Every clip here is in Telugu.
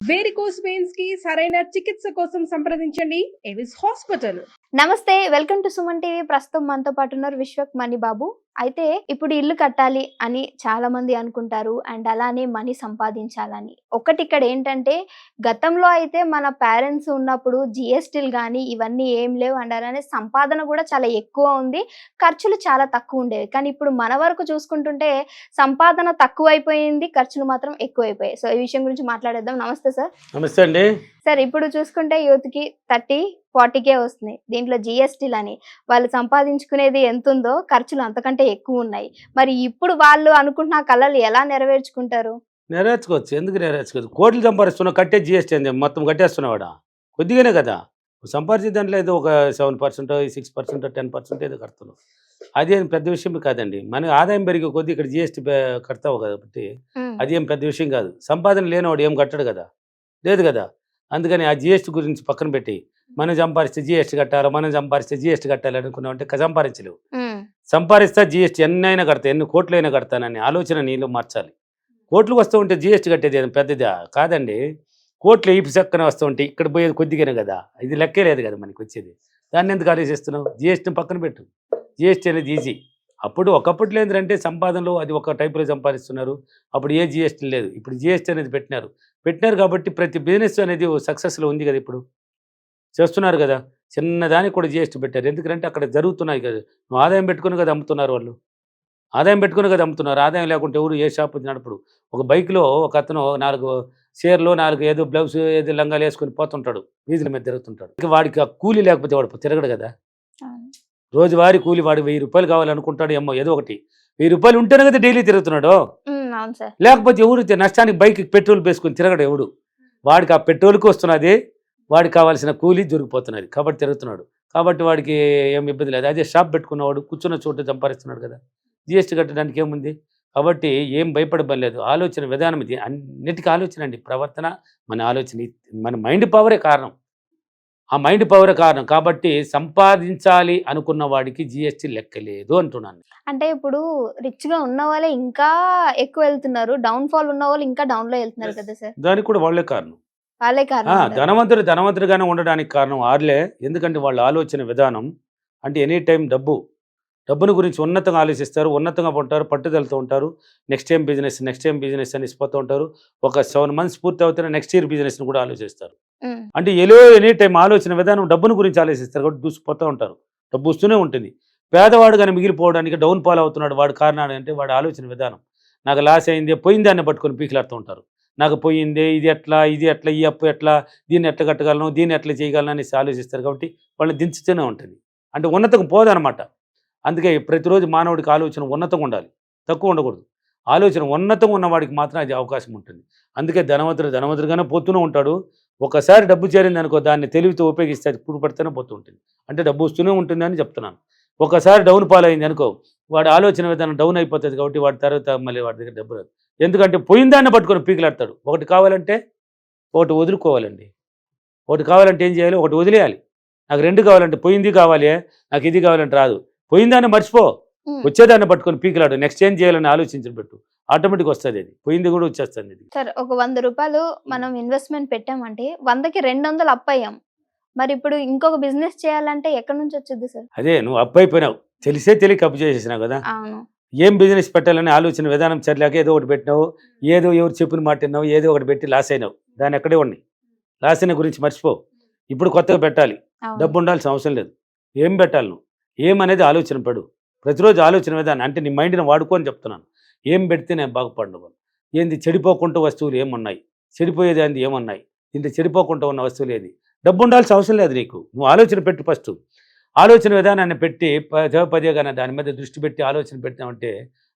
వేరికోస్ వెయిన్స్ కి సరైన చికిత్స కోసం సంప్రదించండి ఎవిస్ హాస్పిటల్. నమస్తే, వెల్కమ్ టు సుమన్ టీవీ. ప్రస్తుతం మనతో పాటు ఉన్నారు విశ్వక్ మణి బాబు. అయితే ఇప్పుడు ఇల్లు కట్టాలి అని చాలా మంది అనుకుంటారు, అండ్ అలానే మనీ సంపాదించాలని. ఒకటి ఇక్కడ ఏంటంటే, గతంలో అయితే మన పేరెంట్స్ ఉన్నప్పుడు జిఎస్టీలు కానీ ఇవన్నీ ఏం లేవు, అండ్ అలానే సంపాదన కూడా చాలా ఎక్కువ ఉంది, ఖర్చులు చాలా తక్కువ ఉండేవి. కానీ ఇప్పుడు మన వరకు చూసుకుంటుంటే సంపాదన తక్కువైపోయింది, ఖర్చులు మాత్రం ఎక్కువైపోయాయి. సో ఈ విషయం గురించి మాట్లాడేద్దాం. నమస్తే సార్. నమస్తే అండి సార్, ఇప్పుడు చూసుకుంటే యూత్కి 30-40K వస్తున్నాయి. దీంట్లో జిఎస్టీలు అని వాళ్ళు సంపాదించుకునేది ఎంత ఉందో ఖర్చులు అంతకంటే ఎక్కువ ఉన్నాయి. మరి ఇప్పుడు వాళ్ళు అనుకుంటున్న కళలు ఎలా నెరవేర్చుకుంటారు? నెరవేర్చుకోవచ్చు, ఎందుకు నెరవేర్చుకోవచ్చు? కోట్లు సంపాదిస్తున్నా, కట్టే జిఎస్టీ అని మొత్తం కట్టేస్తున్నావాడా? కొద్దిగానే కదా సంపాదించే దాంట్లో ఏదో ఒక 7%, 6%, 10% ఏదో కడుతున్నావు. అదేం పెద్ద విషయం కాదండి. మన ఆదాయం పెరిగే కొద్దీ ఇక్కడ జిఎస్టీ కడతావు కాబట్టి అదేం పెద్ద విషయం కాదు. సంపాదన లేనివాడు ఏం కట్టడు కదా, లేదు కదా. అందుకని ఆ జిఎస్టీ గురించి పక్కన పెట్టి మనం సంపాదిస్తే జిఎస్టీ కట్టాలి, మనం సంపాదిస్తే జిఎస్టీ కట్టాలి అనుకున్నామంటే సంపాదించలేవు. సంపాదిస్తా జిఎస్టీ ఎన్నైనా కడతా, ఎన్ని కోట్లైనా కడతానని ఆలోచన నీళ్ళు మార్చాలి. కోట్లు వస్తూ ఉంటే జిఎస్టీ కట్టేది ఏదో పెద్దదా కాదండి. కోట్లు ఇపు చక్కన వస్తూ ఉంటే ఇక్కడ పోయేది కొద్దిగానే కదా, ఇది లెక్కే లేదు కదా మనకి వచ్చేది. దాన్ని ఎందుకు ఆలోచిస్తున్నావు? జిఎస్టీని పక్కన పెట్టు. జిఎస్టీ అనేది ఈజీ. అప్పుడు ఒకప్పట్లో ఏంటంటే సంపాదనలో అది ఒక టైపులో సంపాదిస్తున్నారు, అప్పుడు ఏ జిఎస్టీ లేదు. ఇప్పుడు జిఎస్టీ అనేది పెట్టినారు కాబట్టి ప్రతి బిజినెస్ అనేది సక్సెస్లో ఉంది కదా, ఇప్పుడు చేస్తున్నారు కదా. చిన్నదానికి కూడా జిఎస్టీ పెట్టారు. ఎందుకంటే అక్కడ జరుగుతున్నాయి కదా, నువ్వు ఆదాయం పెట్టుకుని కదా అమ్ముతున్నారు వాళ్ళు, ఆదాయం పెట్టుకుని కదా అమ్ముతున్నారు. ఆదాయం లేకుంటే ఎవరు ఏ షాప్ నడపడు. ఒక బైక్లో ఒక అతను 4 చీరలు 4 ఏదో బ్లౌజ్ ఏదో లంగాలు వేసుకొని పోతుంటాడు, వీధుల మీద తిరుగుతుంటాడు. వాడికి ఆ కూలీ లేకపోతే వాడు తిరగడు కదా. రోజువారీ కూలి వాడు 1000 రూపాయలు కావాలనుకుంటాడు, ఏమో ఏదో ఒకటి 1000 రూపాయలు ఉంటేనే కదా డైలీ తిరుగుతున్నాడు. లేకపోతే ఎవరు నష్టానికి బైక్ పెట్రోల్ వేసుకుని తిరగడు ఎవడు. వాడికి ఆ పెట్రోల్కి వస్తున్నది, వాడికి కావాల్సిన కూలీ దొరికిపోతున్నది కాబట్టి తిరుగుతున్నాడు. కాబట్టి వాడికి ఏం ఇబ్బంది లేదు. అదే షాప్ పెట్టుకున్నవాడు కూర్చున్న చోట సంపాదిస్తున్నాడు కదా, జిఎస్టీ కట్టడానికి ఏముంది. కాబట్టి ఏం భయపడబం లేదు. ఆలోచన విధానం ఇది, అన్నిటికీ ఆలోచన అండి. ప్రవర్తన మన ఆలోచన, మన మైండ్ పవరే కారణం. ఆ మైండ్ పవర్ కారణం. కాబట్టి సంపాదించాలి అనుకున్న వాడికి జిఎస్టీ లెక్కలేదు అంటున్నాను. అంటే ఇప్పుడు రిచ్ గా ఉన్న వాళ్ళే ఇంకా ఎక్కువ వెళ్తున్నారు, డౌన్ ఫాల్ ఉన్న వాళ్ళు ఇంకా డౌన్ లో వెళ్తున్నారు కదా సార్. దానికి కూడా వాళ్ళే కారణం. వాళ్ళే కారణం. ధనవంతుడిగానే ఉండడానికి కారణం వాళ్ళే. ఎందుకంటే వాళ్ళ ఆలోచన విధానం అంటే ఎనీ టైం డబ్బును గురించి ఉన్నతంగా ఆలోచిస్తారు, ఉన్నతంగా ఉంటారు, పట్టుదలతో ఉంటారు. నెక్స్ట్ టైం బిజినెస్ అని ఇసిపోతూ ఉంటారు. ఒక 7 months పూర్తి అవుతున్న నెక్స్ట్ ఇయర్ బిజినెస్ని కూడా ఆలోచిస్తారు. అంటే ఎనీ టైం ఆలోచన విధానం డబ్బును గురించి ఆలోచిస్తారు కాబట్టి దూసిపోతూ ఉంటారు. డబ్బు వస్తూనే ఉంటుంది. పేదవాడు కానీ మిగిలిపోవడానికి డౌన్ ఫాల్ అవుతున్నాడు. వాడు కారణాలు అంటే వాడి ఆలోచన విధానం. నాకు లాస్ అయింది, పోయిందాన్ని పట్టుకొని పీకిలాడుతూ ఉంటారు. నాకు పోయిందే, ఇది ఎట్లా, ఈ అప్పు ఎట్లా, దీన్ని ఎట్లా కట్టగలను, దీన్ని ఎట్లా చేయగలను అనేసి ఆలోచిస్తారు. కాబట్టి వాళ్ళని దించుతూనే ఉంటుంది. అంటే ఉన్నతంగా పోదనమాట. అందుకే ప్రతిరోజు మానవుడికి ఆలోచన ఉన్నతంగా ఉండాలి, తక్కువ ఉండకూడదు. ఆలోచన ఉన్నతంగా ఉన్నవాడికి మాత్రం అది అవకాశం ఉంటుంది. అందుకే ధనవంతుడిగానే పోతూనే ఉంటాడు. ఒకసారి డబ్బు చేరింది అనుకో, దాన్ని తెలివితో ఉపయోగిస్తే అది ఇప్పుడు పడితేనే పోతూ ఉంటుంది. అంటే డబ్బు వస్తూనే ఉంటుంది అని చెప్తున్నాను. ఒకసారి డౌన్ ఫాల్ అయింది అనుకో, వాడి ఆలోచన విధానం డౌన్ అయిపోతుంది. కాబట్టి వాడి తర్వాత మళ్ళీ వాడి దగ్గర డబ్బు రాదు. ఎందుకంటే పోయిందాన్ని పట్టుకొని పీకిలాడతాడు. ఒకటి కావాలంటే ఒకటి వదులుకోవాలండి. ఒకటి కావాలంటే ఏం చేయాలి? ఒకటి వదిలేయాలి. నాకు 2 కావాలంటే పోయింది కావాలి, నాకు ఇది కావాలంటే రాదు. పోయిందాన్ని మర్చిపో, వచ్చేదాన్ని పట్టుకొని పీకిలాడు. నెక్స్ట్ ఏం చేయాలని ఆలోచించి పెట్టు, ఆటోమేటిక్ వస్తుంది. అది పోయింది కూడా వచ్చేస్తుంది. సార్, ఒక 100 రూపాయలు మనం ఇన్వెస్ట్మెంట్ పెట్టామంటే 100కి 200 అప్పు అయ్యాం. మరి ఇప్పుడు ఇంకొక బిజినెస్ చేయాలంటే ఎక్కడి నుంచి వచ్చింది సార్? అదే నువ్వు అప్పు అయిపోయినావు, తెలియక అప్పు చేసేసినావు కదా. ఏం బిజినెస్ పెట్టాలని ఆలోచన విధానం చర్యలేక ఏదో ఒకటి పెట్టినావు, ఏదో ఎవరు చెప్పిన మాట విన్నావు, ఏదో ఒకటి పెట్టి లాస్ అయినావు. దాన్ని ఎక్కడే ఉన్నాయి. లాస్ అయిన గురించి మర్చిపో. ఇప్పుడు కొత్తగా పెట్టాలి, డబ్బు ఉండాల్సిన అవసరం లేదు. ఏం పెట్టాలి నువ్వు, ఏమనేది ఆలోచన పడు. ప్రతిరోజు ఆలోచన విధానం అంటే నీ మైండ్ని వాడుకోని చెప్తున్నాను. ఏం పెడితే నేను బాగుపడను, ఏంది చెడిపోకుండా వస్తువులు ఏమున్నాయి, చెడిపోయేది అంది ఏమున్నాయి, దీంట్లో చెడిపోకుండా ఉన్న వస్తువులు ఏది. డబ్బు ఉండాల్సిన అవసరం లేదు నీకు. నువ్వు ఆలోచన పెట్టు. ఫస్ట్ ఆలోచన విధానాన్ని పెట్టి పదే కానీ దాని మీద దృష్టి పెట్టి ఆలోచన పెట్టినామంటే,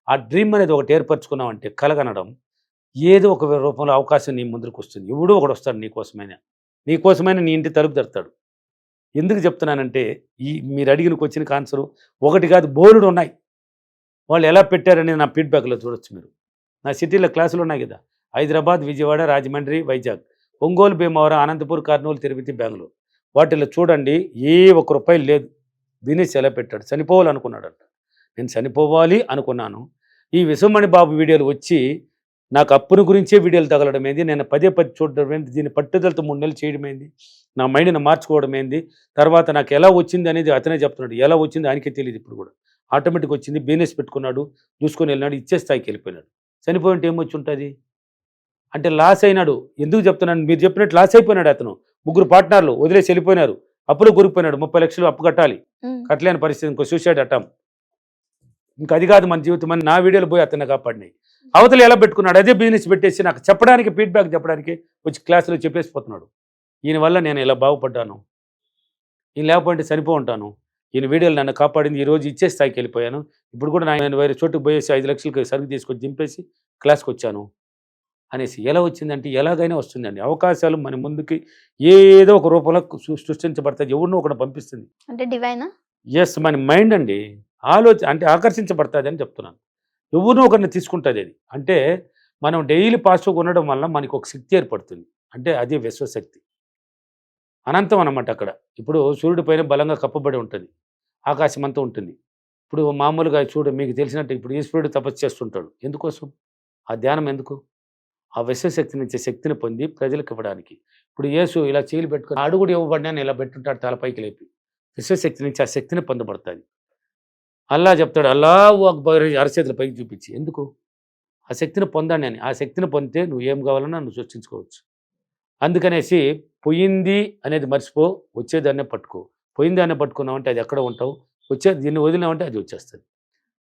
ఆ డ్రీమ్ అనేది ఒకటి ఏర్పరచుకున్నామంటే, కలగనడం ఏదో ఒక రూపంలో అవకాశం నీ ముందుకు వస్తుంది. ఎవడో ఒకడు వస్తాడు నీకోసమైన నీ ఇంటి తలుపు తెరుతాడు. ఎందుకు చెప్తున్నానంటే, మీరు అడిగిన క్వశ్చన్ ఆన్సరు ఒకటి కాదు, బోర్డు ఉన్నాయి. వాళ్ళు ఎలా పెట్టారనేది నా ఫీడ్బ్యాక్లో చూడొచ్చు. మీరు నా సిటీలో క్లాసులు ఉన్నాయి కదా, హైదరాబాద్, విజయవాడ, రాజమండ్రి, వైజాగ్, ఒంగోలు, భీమవరం, అనంతపూర్, కర్నూలు, తిరుపతి, బెంగళూరు. వాటిల్లో చూడండి, ఏ ₹1 లేదు. బిజినెస్ ఎలా పెట్టాడు? చనిపోవాలనుకున్నాడంట. నేను చనిపోవాలి అనుకున్నాను. ఈ విశ్వమణి బాబు వీడియోలు వచ్చి నాకు అప్పుని గురించే వీడియోలు తగలడం ఏంది, నేను పదే చూడడం ఏంది, దీన్ని పట్టుదలతో 3 నెలలు చేయడం ఏంది, నా మైండ్ని మార్చుకోవడం ఏంది, తర్వాత నాకు ఎలా వచ్చింది అనేది అతనే చెప్తున్నాడు. ఎలా వచ్చింది ఆయనకే తెలియదు ఇప్పుడు కూడా. ఆటోమేటిక్ వచ్చింది, బిజినెస్ పెట్టుకున్నాడు, చూసుకొని వెళ్ళినాడు, ఇచ్చే స్థాయికి వెళ్ళిపోయినాడు. చనిపోయింటే ఏమొచ్చి ఉంటుంది అంటే లాస్ అయినాడు. ఎందుకు చెప్తున్నాను, మీరు చెప్పినట్టు లాస్ అయిపోయినాడు అతను. 3 పార్ట్నర్లు వదిలేసి వెళ్ళిపోయినారు, అప్పులు గురిపోయినాడు, 30 లక్షలు అప్పు కట్టాలి, కట్టలేని పరిస్థితి, ఇంకో సూసైడ్ అటెంప్ట్. ఇంకా అది కాదు మన జీవితం అని నా వీడియోలు పోయి అతన్ని కాపాడినాయి. అవతలు ఎలా పెట్టుకున్నాడు, అదే బిజినెస్ పెట్టేసి నాకు చెప్పడానికి, ఫీడ్బ్యాక్ చెప్పడానికి వచ్చి క్లాసులో చెప్పేసిపోతున్నాడు. ఈయన వల్ల నేను ఇలా బాగుపడ్డాను, ఈయన లేకపోతే చనిపో ఉంటాను, ఈయన వీడియోలు నన్ను కాపాడింది, ఈరోజు ఇచ్చే స్థాయికి వెళ్ళిపోయాను. ఇప్పుడు కూడా నేను వేరే చోటుకు పోయేసి 5 లక్షలకి సరుకు తీసుకొచ్చి దింపేసి క్లాస్కి వచ్చాను అనేసి. ఎలా వచ్చిందంటే ఎలాగైనా వస్తుందండి. అవకాశాలు మన ముందుకి ఏదో ఒక రూపంలో సృష్టించబడతాయి, ఎవరినో ఒకటి పంపిస్తుంది. అంటే డివైనా? ఎస్, మన మైండ్ అండి అంటే ఆకర్షించబడుతుంది అని చెప్తున్నాను. ఎవరినో ఒకరిని తీసుకుంటుంది అది. అంటే మనం డైలీ పాజిటివ్గా ఉండడం వల్ల మనకు ఒక శక్తి ఏర్పడుతుంది. అంటే అదే విశ్వశక్తి, అనంతం అన్నమాట. అక్కడ ఇప్పుడు సూర్యుడి పైన బలంగా కప్పబడి ఉంటుంది, ఆకాశం అంతా ఉంటుంది. ఇప్పుడు మామూలుగా మీకు తెలిసినట్టు ఇప్పుడు ఈశ్వరుడు తపస్సు చేస్తుంటాడు, ఎందుకోసం? ఆ ధ్యానం ఎందుకు? ఆ విశ్వశక్తి నుంచి శక్తిని పొంది ప్రజలకు ఇవ్వడానికి. ఇప్పుడు యేసు ఇలా చేతులు పెట్టుకుని అడుగుడు ఇవ్వబడినా ఇలా పెట్టుంటాడు తలపైకి లేపి, విశ్వశక్తి నుంచి ఆ శక్తిని పొందబడుతుంది. అల్లా చెప్తాడు, అల్లాహు అక్బర్ అరచేతుల పైకి చూపించి. ఎందుకు? ఆ శక్తిని పొందాను అని. ఆ శక్తిని పొందితే నువ్వు ఏం కావాలన్నా నువ్వు సృష్టించుకోవచ్చు. అందుకనేసి పోయింది అనేది మర్చిపో, వచ్చేదాన్నే పట్టుకో. పోయిందాన్నే పట్టుకున్నావంటే అది ఎక్కడ ఉంటావు, దీన్ని వదిలినామంటే అది వచ్చేస్తుంది.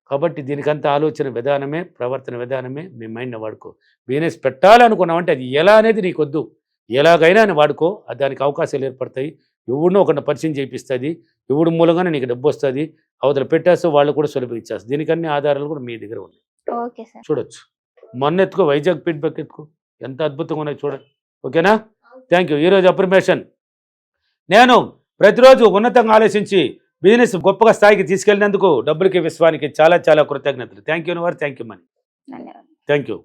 కాబట్టి దీనికంత ఆలోచన విధానమే, ప్రవర్తన విధానమే మీ మైండ్ని వాడుకో. బిజినెస్ పెట్టాలనుకున్నామంటే అది ఎలా అనేది నీకొద్దు, ఎలాగైనా అని వాడుకో. దానికి అవకాశాలు ఏర్పడతాయి. ఎవడినో ఒకరిని పరిచయం చేయిస్తుంది, ఎవడి మూలంగానే నీకు డబ్బు వస్తుంది, అవతల పెట్టేస్తే వాళ్ళు కూడా సులభంగా ఇచ్చేస్తారు. దీనికన్నీ ఆధారాలు కూడా మీ దగ్గర ఉన్నాయి, ఓకే సార్, చూడొచ్చు. మొన్న ఎత్తుకో, వైజాగ్ ఫీడ్బ్యాక్ ఎత్తుకో, ఎంత అద్భుతంగా ఉన్నాయి చూడండి. ఓకేనా? Thank you. ఈరోజు అప్రిమేషన్, నేను ప్రతిరోజు ఉన్నతంగా ఆలోచించి బిజినెస్ గొప్పగా స్థాయికి తీసుకెళ్ళినందుకు డబ్బులకి విశ్వానికి చాలా చాలా కృతజ్ఞతలు. Thank you thank you money, ధన్యవాదాలు. Thank you.